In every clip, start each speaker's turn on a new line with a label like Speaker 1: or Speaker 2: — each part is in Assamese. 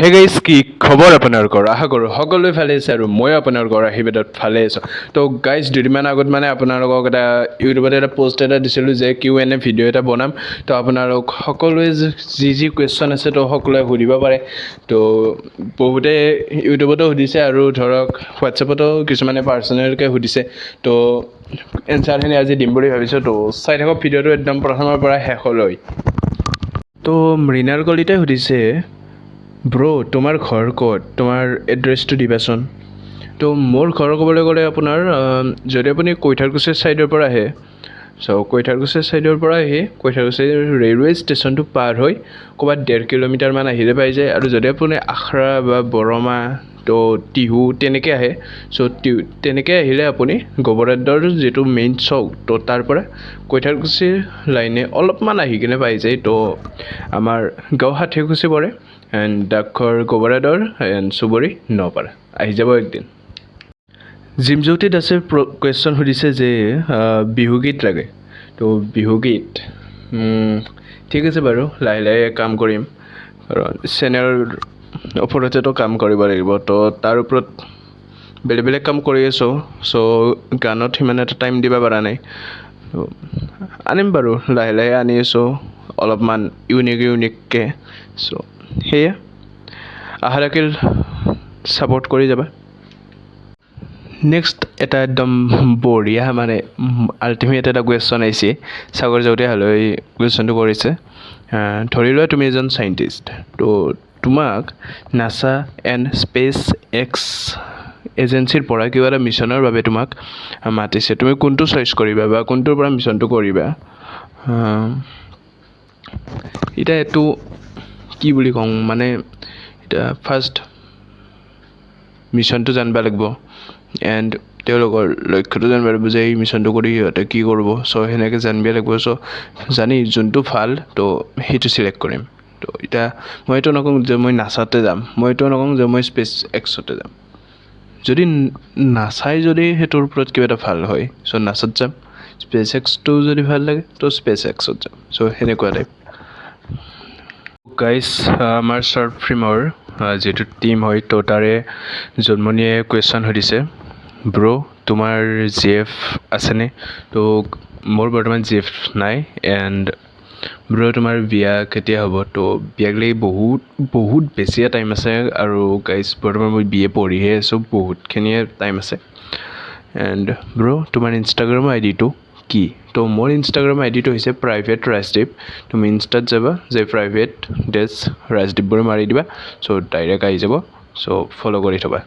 Speaker 1: হে গাইজ কি খবৰ আপোনালোকৰ আশা কৰোঁ সকলোৱে ভালে আছে আৰু মই আপোনালোকৰ আশীৰ্বাদত ভালে আছোঁ তো গাইজ দুদিনমান আগত মানে আপোনালোকক এটা ইউটিউবত এটা পোষ্ট এটা দিছিলোঁ যে Q&A ভিডিঅ' এটা বনাম তো আপোনালোক সকলোৱে যি কুৱেশ্যন আছে তো সকলোৱে সুধিব পাৰে তো বহুতে ইউটিউবতো সুধিছে আৰু ধৰক হোৱাটছএপতো কিছুমানে পাৰ্চনেলকৈ সুধিছে তো এনচাৰখিনি আজি দিম বুলি ভাবিছোঁ তো চাই থাকক ভিডিঅ'টো একদম প্ৰথমৰ পৰা শেষলৈ তো মৃণাল কলিতাই সুধিছে ব্ৰ' তোমাৰ ঘৰ ক'ত তোমাৰ এড্ৰেছটো দিবাচোন তো মোৰ ঘৰ ক'বলৈ গ'লে আপোনাৰ যদি আপুনি কৈঠালকুছিৰ ছাইডৰ পৰা আহে কৈঠালকুছিৰ ছাইডৰ পৰা আহি কৈঠালকুছিৰ ৰেলৱে ষ্টেচনটো পাৰ হৈ ক'ৰবাত 1.5 কিলোমিটাৰমান আহিলে পাই যায় আৰু যদি আপুনি আখৰা বা বৰমা তো টিহু তেনেকৈ আহে তেনেকৈ আহিলে আপুনি গোবৰাদৰ যিটো মেইন চৌক তো তাৰ পৰা কৈঠালকুছিৰ লাইনে অলপমান আহি কিনে পাই যায় তো আমাৰ গাঁও ষাঠিকুছি পৰে এণ্ড ডাকঘৰ গোবৰাদৰ এণ্ড চুবুৰী নপাৰা আহি যাব একদিন জিমজ্যোতি দাসে কুৱেশ্যন সুধিছে যে বিহুগীত লাগে তো বিহুগীত ঠিক আছে বাৰু লাহে লাহে কাম কৰিম কাৰণ চেনেলৰ ওপৰতেতো কাম কৰিব লাগিব তো তাৰ ওপৰত বেলেগ বেলেগ কাম কৰি আছোঁ গানত সিমান এটা টাইম দিব পৰা নাই আনিম বাৰু লাহে লাহে আনি আছোঁ অলপমান ইউনিককৈ সেয়ে আশা ৰাখিল ছাপোৰ্ট কৰি যাবা নেক্সট এটা একদম বঢ়িয়া মানে আল্টিমেট এটা কুৱেশ্যন আহিছে সাগৰ জয়তীহালৈ কুৱেশ্যনটো কৰিছে ধৰি লোৱা তুমি এজন চাইণ্টিষ্ট তো তোমাক নাছা এণ্ড স্পেচ এক্স এজেঞ্চিৰ পৰা কিবা এটা মিছনৰ বাবে তোমাক মাতিছে তুমি কোনটো চইচ কৰিবা বা কোনটোৰ পৰা মিছনটো কৰিবা এতিয়া এইটো কি বুলি কওঁ মানে এতিয়া ফাৰ্ষ্ট মিছনটো জানিব লাগিব এণ্ড তেওঁলোকৰ লক্ষ্যটো জানিব লাগিব যে এই মিছনটো কৰি সিহঁতে কি কৰিব সেনেকৈ জানিব লাগিব জানি যোনটো ভাল তো সেইটো চিলেক্ট কৰিম তো এতিয়া মই এইটো নকওঁ যে মই নাচাতে যাম মই এইটো নকওঁ যে মই স্পেচ এক্সতে যাম যদি নাচাই যদি সেইটোৰ ওপৰত কিবা এটা ভাল হয় নাচাত যাম স্পেচ এক্সটো যদি ভাল লাগে তো স্পেচ এক্সত যাম সেনেকুৱা টাইপ গাইজ আমাৰ শ্বৰ্ট ফিল্মৰ যিটো টিম হয় তো তাৰে জন্মনীয়ে কুৱেশ্যন সুধিছে ব্ৰ' তোমাৰ GF আছেনে তো মোৰ বৰ্তমান GF নাই এণ্ড ব্ৰ' তোমাৰ বিয়া কেতিয়া হ'ব তো বিয়াক লাগি বহুত বেছিয়ে টাইম আছে আৰু গাইজ বৰ্তমান মই BA পঢ়িহে আছোঁ বহুতখিনিয়ে টাইম আছে এণ্ড ব্ৰ' তোমাৰ ইনষ্টাগ্ৰামৰ আইডিটো কি তো মোৰ ইনষ্টাগ্ৰাম আইডিটো হৈছে প্ৰাইভেট ৰাজদ্বীপ তুমি ইনষ্টাত যাবা যে প্ৰাইভেট ৰাজদ্বীপ বুলি মাৰি দিবা ডাইৰেক্ট আহি যাব ফ'ল' কৰি থ'বা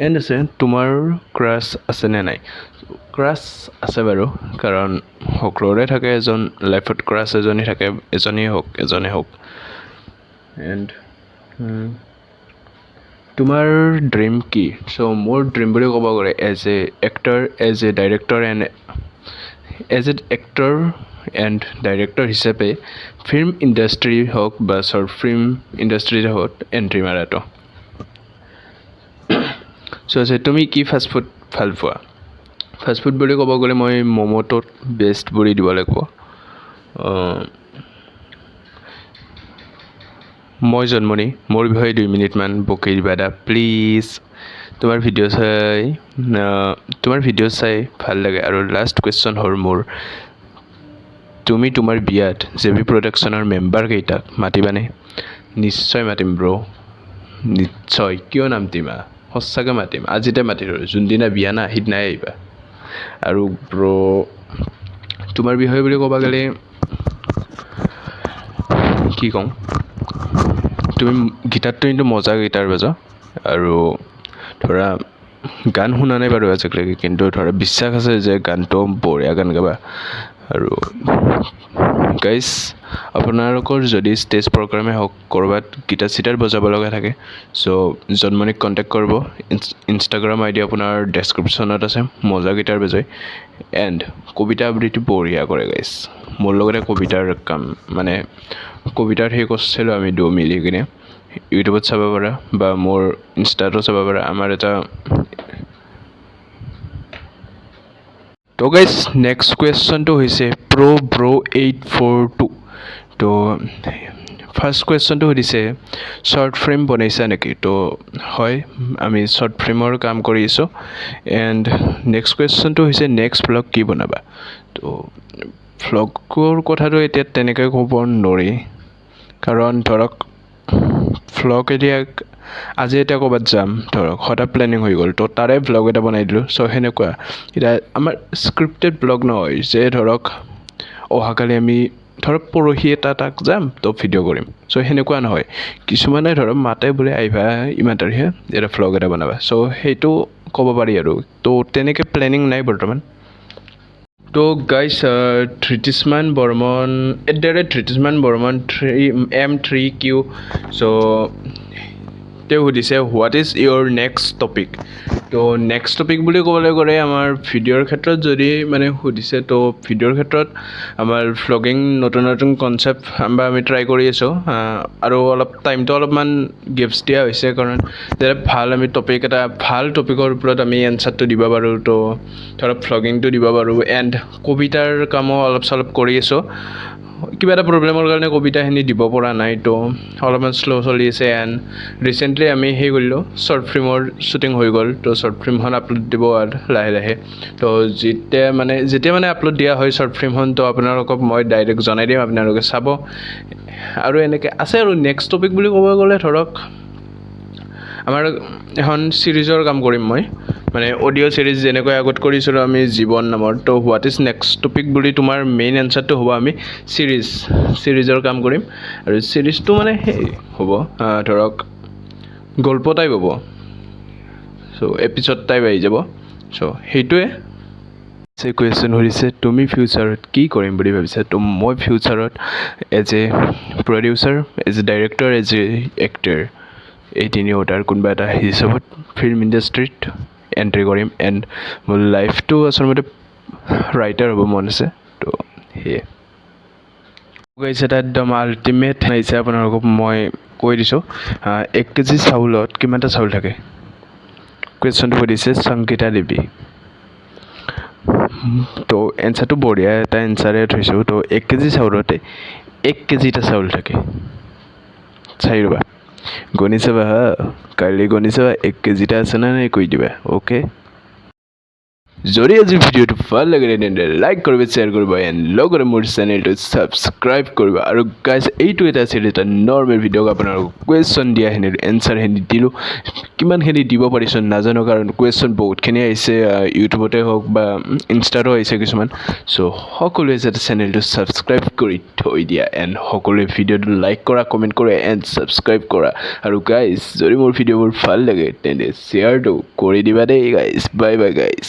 Speaker 1: এণ্ড আছে তোমাৰ ক্ৰাছ আছেনে নাই ক্ৰাছ আছে বাৰু কাৰণ সকলোৰে থাকে এজন লাইফত ক্ৰাছ এজনী থাকে এজনে হওক এণ্ড তোমাৰ ড্ৰিম কি মোৰ ড্ৰিম বুলি ক'ব গ'লে as a actor as a director and director হিচাপে ফিল্ম ইণ্ডাষ্ট্ৰী হওক বা শ্বৰ্ট ফিল্ম ইণ্ডাষ্ট্ৰীতে হওক এণ্ট্ৰি মাৰাটো তুমি কি ফাষ্টফুড ভাল পোৱা ফাষ্টফুড বুলি ক'ব গ'লে মই ম'ম'টোত বেষ্ট বুলি দিব লাগিব মই জন্মনি মোৰ বিষয়ে 2 মিনিটমান বকি দিবা দা প্লিজ তোমাৰ ভিডিঅ' চাই ভাল লাগে আৰু লাষ্ট কুৱেশ্যন হ'ল মোৰ তুমি তোমাৰ বিয়াত JB প্ৰডাকশ্যনৰ মেম্বাৰকেইটাক মাতিবানে নিশ্চয় মাতিম ব্ৰ' নিশ্চয় কিয় নামাতিমা সঁচাকৈ মাতিম আজিতে মাতি ধৰো যোনদিনা বিয়া না সিদিনাই আহিবা আৰু ব্ৰ' তোমাৰ বিষয়ে বুলি ক'ব গ'লে কি কওঁ তুমি গীটাৰটো কিন্তু মজা গীটাৰ বজা আৰু ধৰা গান শুনা নাই বাৰু আজিলৈকে কিন্তু ধৰা বিশ্বাস আছে যে গানটো বঢ়িয়া গান গাবা আৰু গাইজ আপোনালোকৰ যদি ষ্টেজ প্ৰগ্ৰামে হওক ক'ৰবাত গীটাৰ চিটাৰ বজাব লগা থাকে জন্মনিক কণ্টেক্ট কৰিব ইনষ্টাগ্ৰাম আইডি আপোনাৰ ডেছক্ৰিপশ্যনত আছে মজা গীটাৰ বজায় এণ্ড কবিতা আবৃত্তি বঢ়িয়া কৰে গাইজ মোৰ লগতে কবিতাৰ কাম মানে কবিতাৰ সেই কৰিছিলোঁ আমি 2 মিলি কিনে ইউটিউবত চাব পাৰা বা মোৰ ইনষ্টাতো চাব পাৰা আমাৰ এটা তো গাইজ নেক্সট কুৱেশ্যনটো হৈছে ব্ৰ' 842 তো ফাৰ্ষ্ট কুৱেশ্যনটো সুধিছে শ্বৰ্ট ফিল্ম বনাইছা নেকি তো হয় আমি শ্বৰ্ট ফিল্মৰ কাম কৰি আছোঁ এণ্ড নেক্সট কুৱেশ্যনটো হৈছে নেক্সট ভ্লগ কি বনাবা তো ভ্লগৰ কথাটো এতিয়া তেনেকৈ ক'ব নোৱাৰি কাৰণ ধৰক ভ্লগ এতিয়া আজি এতিয়া ক'ৰবাত যাম ধৰক হঠাৎ প্লেনিং হৈ গ'ল তো তাৰে ভ্লগ এটা বনাই দিলোঁ চ' সেনেকুৱা এতিয়া আমাৰ স্ক্ৰিপ্টেড ভ্লগ নহয় যে ধৰক অহাকালি আমি ধৰক পৰহি তাক যাম তো ভিডিঅ' কৰিম চ' সেনেকুৱা নহয় কিছুমানে ধৰক মাতে বোলে আহিবা ইমান তাৰিখে এটা ভ্লগ এটা বনাবা চ' সেইটো ক'ব পাৰি আৰু তো তেনেকৈ প্লেনিং নাই বৰ্তমান তো গাইজ ধৃতিষ্মান বৰ্মন @ধৃতিষ্মান বৰ্মন M3Q চ' তেওঁ সুধিছে what is your next topic তো নেক্সট টপিক বুলি ক'বলৈ গ'লে আমাৰ ভিডিঅ'ৰ ক্ষেত্ৰত যদি মানে সুধিছে তো ভিডিঅ'ৰ ক্ষেত্ৰত আমাৰ ভ্লগিং নতুন নতুন কনচেপ্ট আমি ট্ৰাই কৰি আছোঁ আৰু অলপ টাইমটো অলপমান গেপছ দিয়া হৈছে কাৰণ যাতে ভাল আমি টপিক এটা ভাল টপিকৰ ওপৰত আমি এনচাৰটো দিব পাৰোঁ তো ধৰক ভ্লগিংটো দিব পাৰোঁ এণ্ড কবিতাৰ কামো অলপ চলপ কৰি আছোঁ কিবা এটা প্ৰব্লেমৰ কাৰণে কবিতাখিনি দিব পৰা নাই তো অলপমান শ্ল' চলি আছে এণ্ড ৰিচেণ্টলি আমি সেই কৰিলোঁ শ্বৰ্ট ফিল্মৰ শ্বুটিং হৈ গ'ল তো শ্বৰ্ট ফিল্মখন আপলোড দিব আৰু লাহে লাহে তো যেতিয়া মানে আপলোড দিয়া হয় শ্বৰ্ট ফিল্মখন তো আপোনালোকক মই ডাইৰেক্ট জনাই দিম আপোনালোকে চাব আৰু এনেকৈ আছে আৰু নেক্সট টপিক বুলি ক'ব গ'লে ধৰক আমাৰ এখন ছিৰিজৰ কাম কৰিম মই মানে অডিঅ' ছিৰিজ যেনেকৈ আগত কৰিছিলোঁ আমি জীৱন নামৰ তো হোৱাট ইজ নেক্সট টপিক বুলি তোমাৰ মেইন এনচাৰটো হ'ব আমি ছিৰিজৰ কাম কৰিম আৰু ছিৰিজটো মানে সেই হ'ব ধৰক গল্প টাইপ হ'ব চ' এপিছড টাইপ আহি যাব চ' সেইটোৱে কুৱেশ্যন সুধিছে তুমি ফিউচাৰত কি কৰিম বুলি ভাবিছা তো মই ফিউচাৰত as a producer as a director as a actor এই তিনিওটাৰ কোনোবা এটা হিচাপত ফিল্ম ইণ্ডাষ্ট্ৰীত এণ্ট্ৰি কৰিম এণ্ড মোৰ লাইফটো আচলতে ৰাইটাৰ হ'ব মন আছে তো সেয়ে গাইছে এটা একদম আল্টিমেট আহিছে আপোনালোকক মই কৈ দিছোঁ 1 কেজি চাউলত কিমানটা চাউল থাকে কুৱেশ্যনটো সুধিছে সংগীতা দেৱী তো এনচাৰটো বঢ়িয়া এটা এনচাৰে থৈছোঁ তো 1 কেজি চাউলতে 1 কেজিটা চাউল থাকে চাই ৰ'বা গণি চাবা কাইলৈ গণি চাবা 1 কেজিটা আছে নে নাই কৈ দিবা অ'কে যদি আজি ভিডিঅ'টো ভাল লাগে তেন্তে লাইক কৰিব শ্বেয়াৰ কৰিব এণ্ড লগতে মোৰ চেনেলটো ছাবস্ক্ৰাইব কৰিব আৰু গাইজ এইটো এটা আছিল এটা নৰ্মেল ভিডিঅ'ক আপোনালোকক কুৱেশ্যন দিয়াখিনি এনচাৰখিনি দিলোঁ কিমানখিনি দিব পাৰিছোঁ নাজানো কাৰণ কুৱেশ্যন বহুতখিনি আহিছে ইউটিউবতে হওক বা ইনষ্টাতো আহিছে কিছুমান চ' সকলোৱে যাতে চেনেলটো ছাবস্ক্ৰাইব কৰি থৈ দিয়া এণ্ড সকলোৱে ভিডিঅ'টো লাইক কৰা কমেণ্ট কৰা এণ্ড ছাবস্ক্ৰাইব কৰা আৰু গাইজ যদি মোৰ ভিডিঅ'বোৰ ভাল লাগে তেন্তে শ্বেয়াৰটো কৰি দিবা দেই গাইজ বাই বাই গাইজ